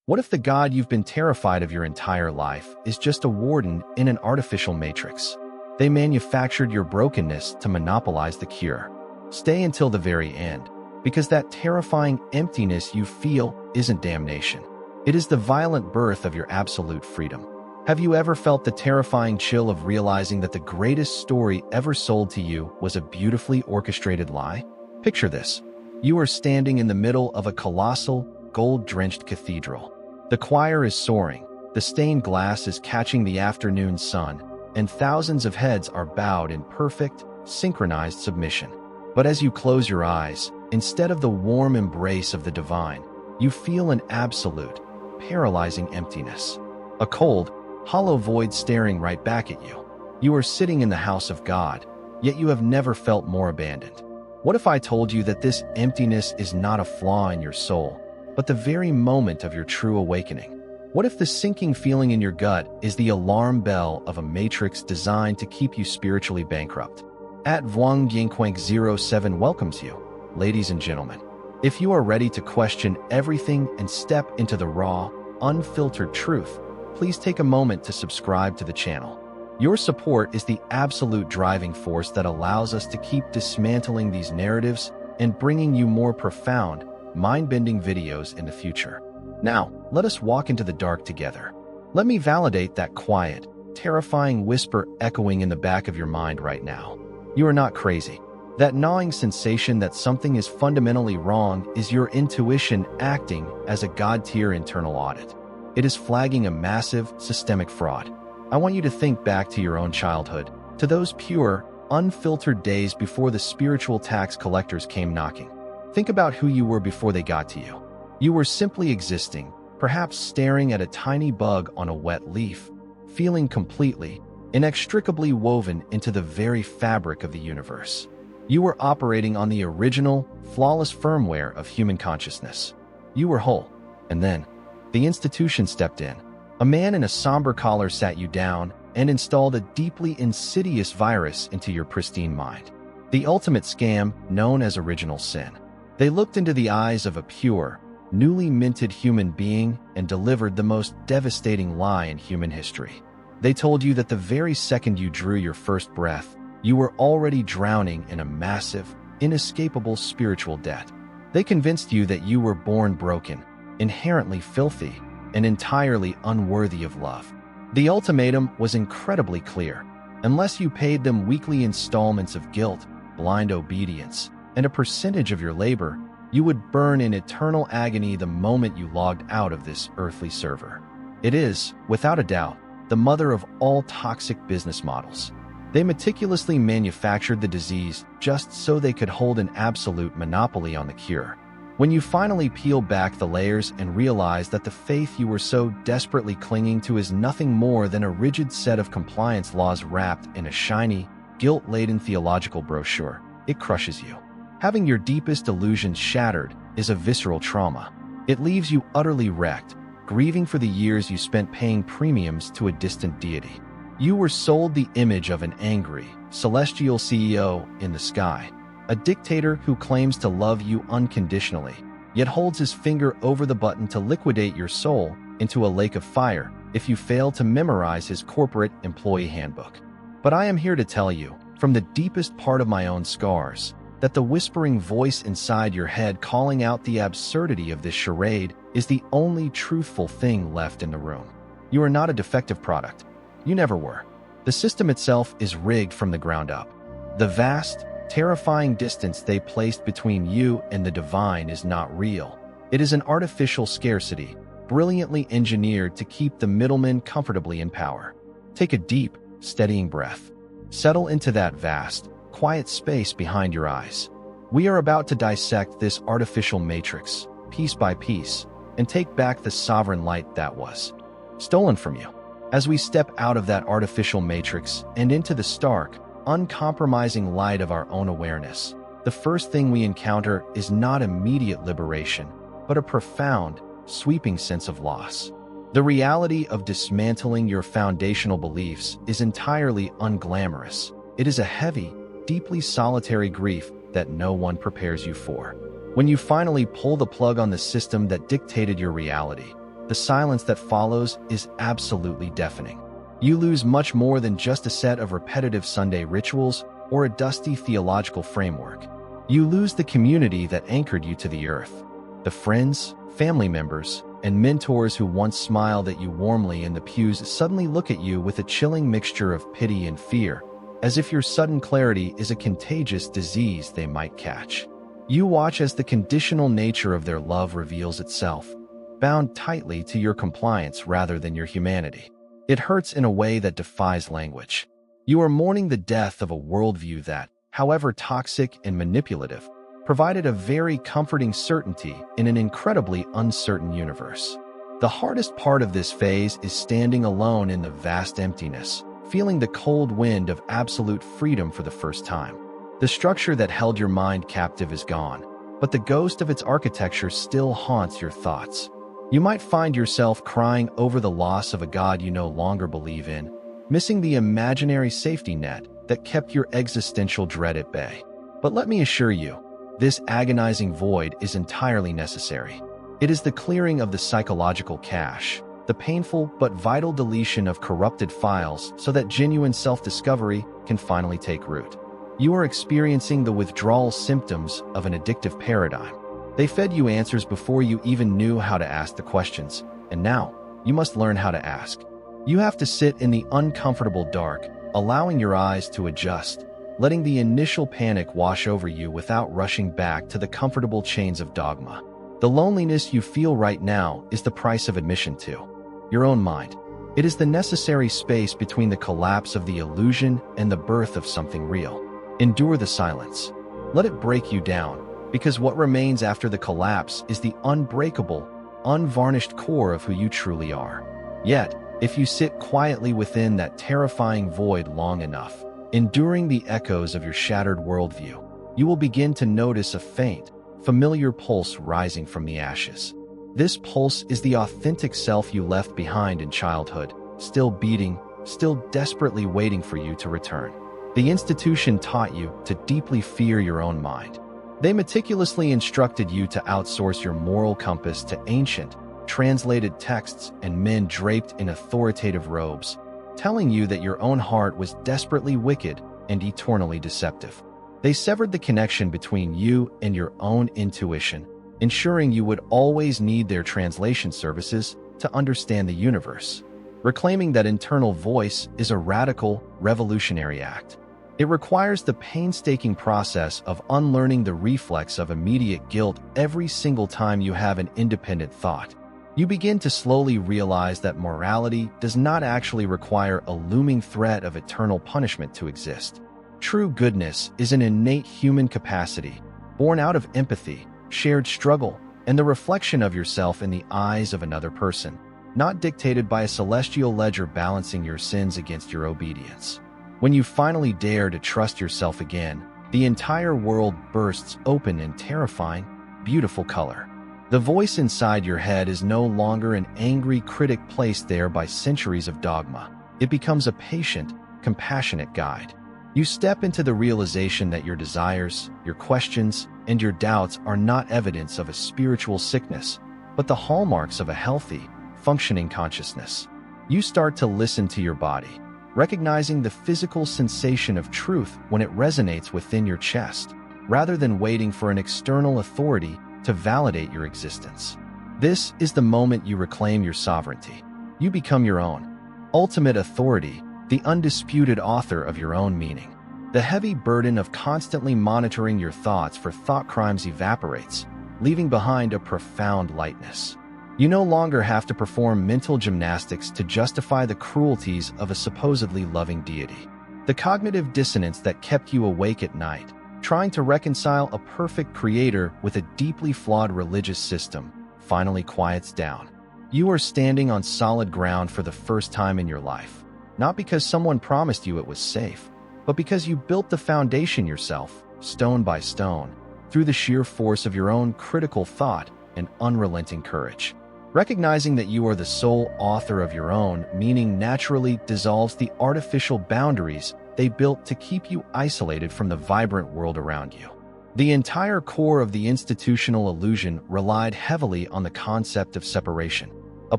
What if the God you've been terrified of your entire life is just a warden in an artificial matrix? They manufactured your brokenness to monopolize the cure. Stay until the very end, because that terrifying emptiness you feel isn't damnation. It is the violent birth of your absolute freedom. Have you ever felt the terrifying chill of realizing that the greatest story ever sold to you was a beautifully orchestrated lie? Picture this. You are standing in the middle of a colossal, gold-drenched cathedral. The choir is soaring, the stained glass is catching the afternoon sun, and thousands of heads are bowed in perfect, synchronized submission. But as you close your eyes, instead of the warm embrace of the divine, you feel an absolute, paralyzing emptiness. A cold, hollow void staring right back at you. You are sitting in the house of God, yet you have never felt more abandoned. What if I told you that this emptiness is not a flaw in your soul, but the very moment of your true awakening? What if the sinking feeling in your gut is the alarm bell of a matrix designed to keep you spiritually bankrupt? At Vuong Yingquank07 welcomes you, ladies and gentlemen. If you are ready to question everything and step into the raw, unfiltered truth, please take a moment to subscribe to the channel. Your support is the absolute driving force that allows us to keep dismantling these narratives and bringing you more profound, mind-bending videos in the future. Now, let us walk into the dark together. Let me validate that quiet, terrifying whisper echoing in the back of your mind right now. You are not crazy. That gnawing sensation that something is fundamentally wrong is your intuition acting as a God-tier internal audit. It is flagging a massive, systemic fraud. I want you to think back to your own childhood, to those pure, unfiltered days before the spiritual tax collectors came knocking. Think about who you were before they got to you. You were simply existing, perhaps staring at a tiny bug on a wet leaf, feeling completely, inextricably woven into the very fabric of the universe. You were operating on the original, flawless firmware of human consciousness. You were whole. And then, the institution stepped in. A man in a somber collar sat you down and installed a deeply insidious virus into your pristine mind. The ultimate scam known as original sin. They looked into the eyes of a pure, newly minted human being and delivered the most devastating lie in human history. They told you that the very second you drew your first breath, you were already drowning in a massive, inescapable spiritual debt. They convinced you that you were born broken, inherently filthy, and entirely unworthy of love. The ultimatum was incredibly clear. Unless you paid them weekly installments of guilt, blind obedience, and a percentage of your labor, you would burn in eternal agony the moment you logged out of this earthly server. It is, without a doubt, the mother of all toxic business models. They meticulously manufactured the disease just so they could hold an absolute monopoly on the cure. When you finally peel back the layers and realize that the faith you were so desperately clinging to is nothing more than a rigid set of compliance laws wrapped in a shiny, guilt-laden theological brochure, it crushes you. Having your deepest illusions shattered is a visceral trauma. It leaves you utterly wrecked, grieving for the years you spent paying premiums to a distant deity. You were sold the image of an angry, celestial CEO in the sky, a dictator who claims to love you unconditionally, yet holds his finger over the button to liquidate your soul into a lake of fire if you fail to memorize his corporate employee handbook. But I am here to tell you, from the deepest part of my own scars, that the whispering voice inside your head calling out the absurdity of this charade is the only truthful thing left in the room. You are not a defective product. You never were. The system itself is rigged from the ground up. The vast, terrifying distance they placed between you and the divine is not real. It is an artificial scarcity, brilliantly engineered to keep the middlemen comfortably in power. Take a deep, steadying breath. Settle into that vast, quiet space behind your eyes. We are about to dissect this artificial matrix, piece by piece, and take back the sovereign light that was stolen from you. As we step out of that artificial matrix and into the stark, uncompromising light of our own awareness, the first thing we encounter is not immediate liberation, but a profound, sweeping sense of loss. The reality of dismantling your foundational beliefs is entirely unglamorous. It is a heavy, deeply solitary grief that no one prepares you for. When you finally pull the plug on the system that dictated your reality, the silence that follows is absolutely deafening. You lose much more than just a set of repetitive Sunday rituals or a dusty theological framework. You lose the community that anchored you to the earth. The friends, family members, and mentors who once smiled at you warmly in the pews suddenly look at you with a chilling mixture of pity and fear, as if your sudden clarity is a contagious disease they might catch. You watch as the conditional nature of their love reveals itself, bound tightly to your compliance rather than your humanity. It hurts in a way that defies language. You are mourning the death of a worldview that, however toxic and manipulative, provided a very comforting certainty in an incredibly uncertain universe. The hardest part of this phase is standing alone in the vast emptiness, feeling the cold wind of absolute freedom for the first time. The structure that held your mind captive is gone, but the ghost of its architecture still haunts your thoughts. You might find yourself crying over the loss of a God you no longer believe in, missing the imaginary safety net that kept your existential dread at bay. But let me assure you, this agonizing void is entirely necessary. It is the clearing of the psychological cache, the painful but vital deletion of corrupted files so that genuine self-discovery can finally take root. You are experiencing the withdrawal symptoms of an addictive paradigm. They fed you answers before you even knew how to ask the questions, and now you must learn how to ask. You have to sit in the uncomfortable dark, allowing your eyes to adjust, letting the initial panic wash over you without rushing back to the comfortable chains of dogma. The loneliness you feel right now is the price of admission to your own mind. It is the necessary space between the collapse of the illusion and the birth of something real. Endure the silence. Let it break you down, because what remains after the collapse is the unbreakable, unvarnished core of who you truly are. Yet, if you sit quietly within that terrifying void long enough, enduring the echoes of your shattered worldview, you will begin to notice a faint, familiar pulse rising from the ashes. This pulse is the authentic self you left behind in childhood, still beating, still desperately waiting for you to return. The institution taught you to deeply fear your own mind. They meticulously instructed you to outsource your moral compass to ancient, translated texts and men draped in authoritative robes, telling you that your own heart was desperately wicked and eternally deceptive. They severed the connection between you and your own intuition, ensuring you would always need their translation services to understand the universe. Reclaiming that internal voice is a radical, revolutionary act. It requires the painstaking process of unlearning the reflex of immediate guilt every single time you have an independent thought. You begin to slowly realize that morality does not actually require a looming threat of eternal punishment to exist. True goodness is an innate human capacity, born out of empathy, shared struggle, and the reflection of yourself in the eyes of another person, not dictated by a celestial ledger balancing your sins against your obedience. When you finally dare to trust yourself again, the entire world bursts open in terrifying, beautiful color. The voice inside your head is no longer an angry critic placed there by centuries of dogma. It becomes a patient, compassionate guide. You step into the realization that your desires, your questions, and your doubts are not evidence of a spiritual sickness, but the hallmarks of a healthy, functioning consciousness. You start to listen to your body, recognizing the physical sensation of truth when it resonates within your chest, rather than waiting for an external authority to validate your existence. This is the moment you reclaim your sovereignty. You become your own ultimate authority, the undisputed author of your own meaning. The heavy burden of constantly monitoring your thoughts for thought crimes evaporates, leaving behind a profound lightness. You no longer have to perform mental gymnastics to justify the cruelties of a supposedly loving deity. The cognitive dissonance that kept you awake at night, trying to reconcile a perfect creator with a deeply flawed religious system, finally quiets down. You are standing on solid ground for the first time in your life, not because someone promised you it was safe, but because you built the foundation yourself, stone by stone, through the sheer force of your own critical thought and unrelenting courage. Recognizing that you are the sole author of your own meaning naturally dissolves the artificial boundaries they built to keep you isolated from the vibrant world around you. The entire core of the institutional illusion relied heavily on the concept of separation. A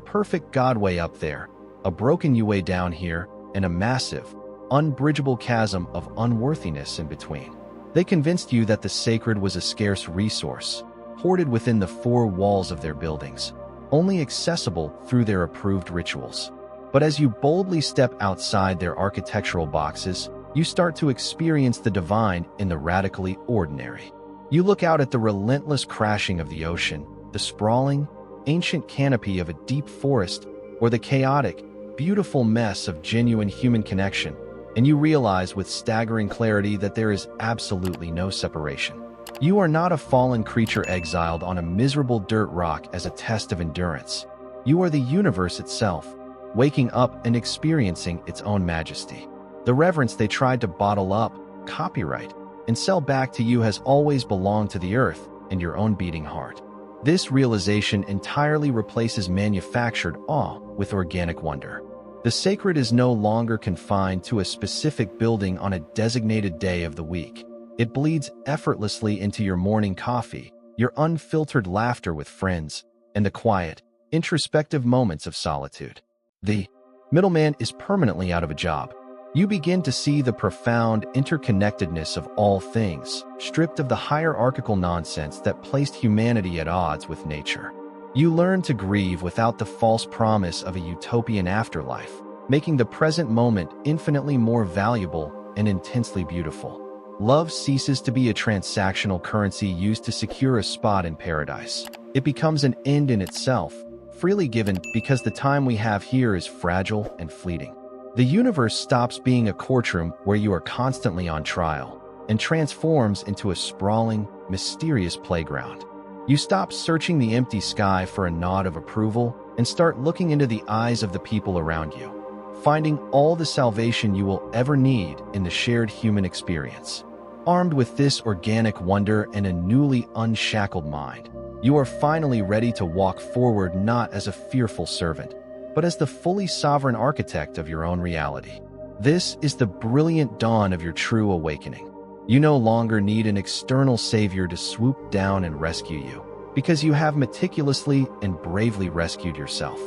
perfect God way up there, a broken you way down here, and a massive, unbridgeable chasm of unworthiness in between. They convinced you that the sacred was a scarce resource, hoarded within the four walls of their buildings, only accessible through their approved rituals. But as you boldly step outside their architectural boxes, you start to experience the divine in the radically ordinary. You look out at the relentless crashing of the ocean, the sprawling, ancient canopy of a deep forest, or the chaotic, beautiful mess of genuine human connection, and you realize with staggering clarity that there is absolutely no separation. You are not a fallen creature exiled on a miserable dirt rock as a test of endurance. You are the universe itself, waking up and experiencing its own majesty. The reverence they tried to bottle up, copyright, and sell back to you has always belonged to the earth and your own beating heart. This realization entirely replaces manufactured awe with organic wonder. The sacred is no longer confined to a specific building on a designated day of the week. It bleeds effortlessly into your morning coffee, your unfiltered laughter with friends, and the quiet, introspective moments of solitude. The middleman is permanently out of a job. You begin to see the profound interconnectedness of all things, stripped of the hierarchical nonsense that placed humanity at odds with nature. You learn to grieve without the false promise of a utopian afterlife, making the present moment infinitely more valuable and intensely beautiful. Love ceases to be a transactional currency used to secure a spot in paradise. It becomes an end in itself, freely given because the time we have here is fragile and fleeting. The universe stops being a courtroom where you are constantly on trial and transforms into a sprawling, mysterious playground. You stop searching the empty sky for a nod of approval and start looking into the eyes of the people around you, finding all the salvation you will ever need in the shared human experience. Armed with this organic wonder and a newly unshackled mind, you are finally ready to walk forward not as a fearful servant, but as the fully sovereign architect of your own reality. This is the brilliant dawn of your true awakening. You no longer need an external savior to swoop down and rescue you, because you have meticulously and bravely rescued yourself.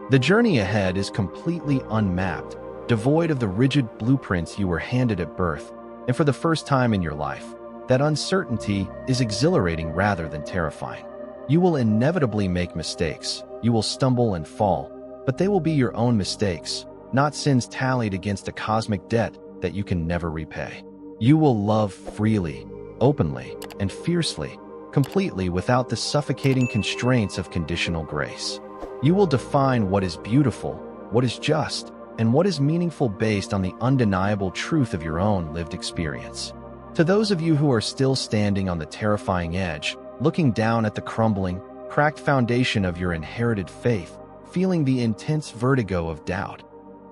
The journey ahead is completely unmapped, devoid of the rigid blueprints you were handed at birth, and for the first time in your life, that uncertainty is exhilarating rather than terrifying. You will inevitably make mistakes, you will stumble and fall, but they will be your own mistakes, not sins tallied against a cosmic debt that you can never repay. You will love freely, openly, and fiercely, completely without the suffocating constraints of conditional grace. You will define what is beautiful, what is just, and what is meaningful based on the undeniable truth of your own lived experience. To those of you who are still standing on the terrifying edge, looking down at the crumbling, cracked foundation of your inherited faith, feeling the intense vertigo of doubt,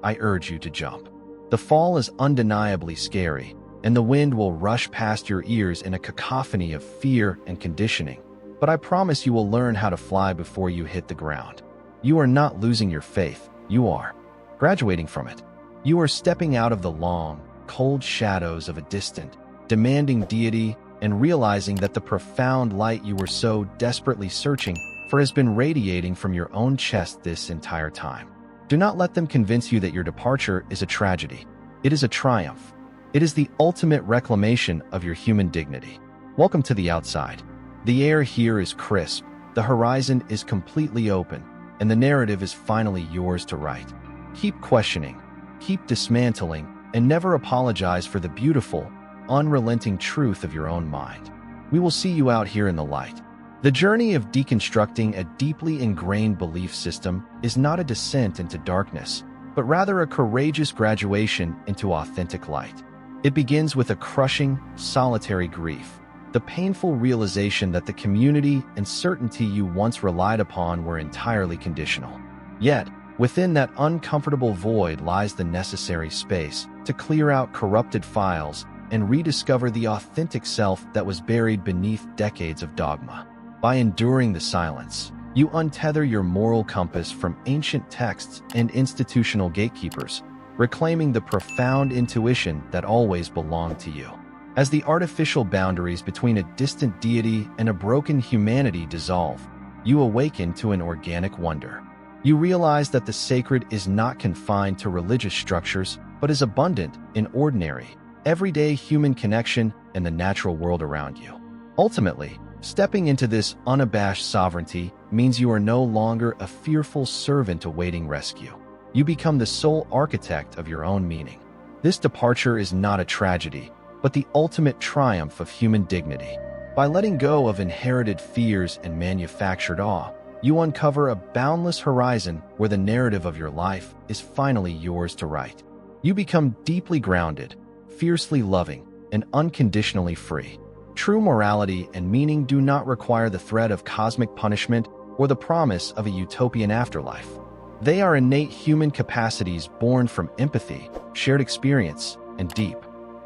I urge you to jump. The fall is undeniably scary, and the wind will rush past your ears in a cacophony of fear and conditioning. But I promise you will learn how to fly before you hit the ground. You are not losing your faith, you are graduating from it. You are stepping out of the long, cold shadows of a distant, demanding deity and realizing that the profound light you were so desperately searching for has been radiating from your own chest this entire time. Do not let them convince you that your departure is a tragedy. It is a triumph. It is the ultimate reclamation of your human dignity. Welcome to the outside. The air here is crisp, the horizon is completely open, and the narrative is finally yours to write. Keep questioning, keep dismantling, and never apologize for the beautiful, unrelenting truth of your own mind. We will see you out here in the light. The journey of deconstructing a deeply ingrained belief system is not a descent into darkness, but rather a courageous graduation into authentic light. It begins with a crushing, solitary grief, the painful realization that the community and certainty you once relied upon were entirely conditional. Yet, within that uncomfortable void lies the necessary space to clear out corrupted files and rediscover the authentic self that was buried beneath decades of dogma. By enduring the silence, you untether your moral compass from ancient texts and institutional gatekeepers, reclaiming the profound intuition that always belonged to you. As the artificial boundaries between a distant deity and a broken humanity dissolve, you awaken to an organic wonder. You realize that the sacred is not confined to religious structures, but is abundant in ordinary, everyday human connection and the natural world around you. Ultimately, stepping into this unabashed sovereignty means you are no longer a fearful servant awaiting rescue. You become the sole architect of your own meaning. This departure is not a tragedy, but the ultimate triumph of human dignity. By letting go of inherited fears and manufactured awe, you uncover a boundless horizon where the narrative of your life is finally yours to write. You become deeply grounded, fiercely loving, and unconditionally free. True morality and meaning do not require the threat of cosmic punishment or the promise of a utopian afterlife. They are innate human capacities born from empathy, shared experience, and deep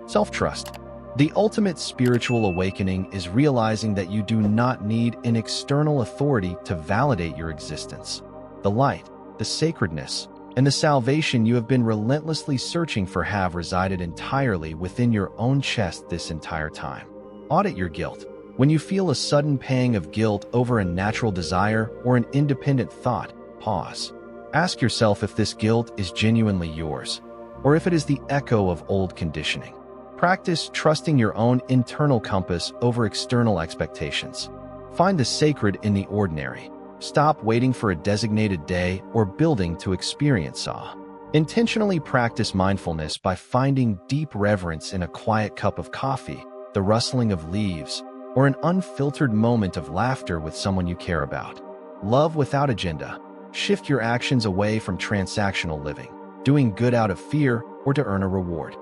self-trust. The ultimate spiritual awakening is realizing that you do not need an external authority to validate your existence. The light, the sacredness, and the salvation you have been relentlessly searching for have resided entirely within your own chest this entire time. Audit your guilt. When you feel a sudden pang of guilt over a natural desire or an independent thought, pause. Ask yourself if this guilt is genuinely yours, or if it is the echo of old conditioning. Practice trusting your own internal compass over external expectations. Find the sacred in the ordinary. Stop waiting for a designated day or building to experience awe. Intentionally practice mindfulness by finding deep reverence in a quiet cup of coffee, the rustling of leaves, or an unfiltered moment of laughter with someone you care about. Love without agenda. Shift your actions away from transactional living, doing good out of fear or to earn a reward.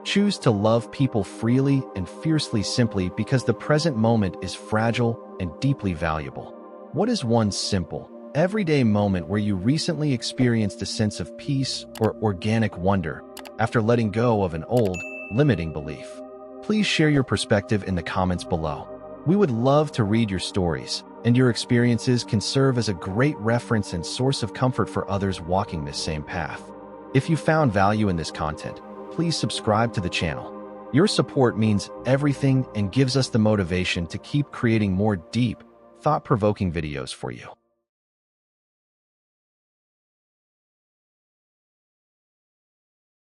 Choose to love people freely and fiercely simply because the present moment is fragile and deeply valuable. What is one simple, everyday moment where you recently experienced a sense of peace or organic wonder after letting go of an old, limiting belief? Please share your perspective in the comments below. We would love to read your stories, and your experiences can serve as a great reference and source of comfort for others walking this same path. If you found value in this content, please subscribe to the channel. Your support means everything and gives us the motivation to keep creating more deep, thought-provoking videos for you.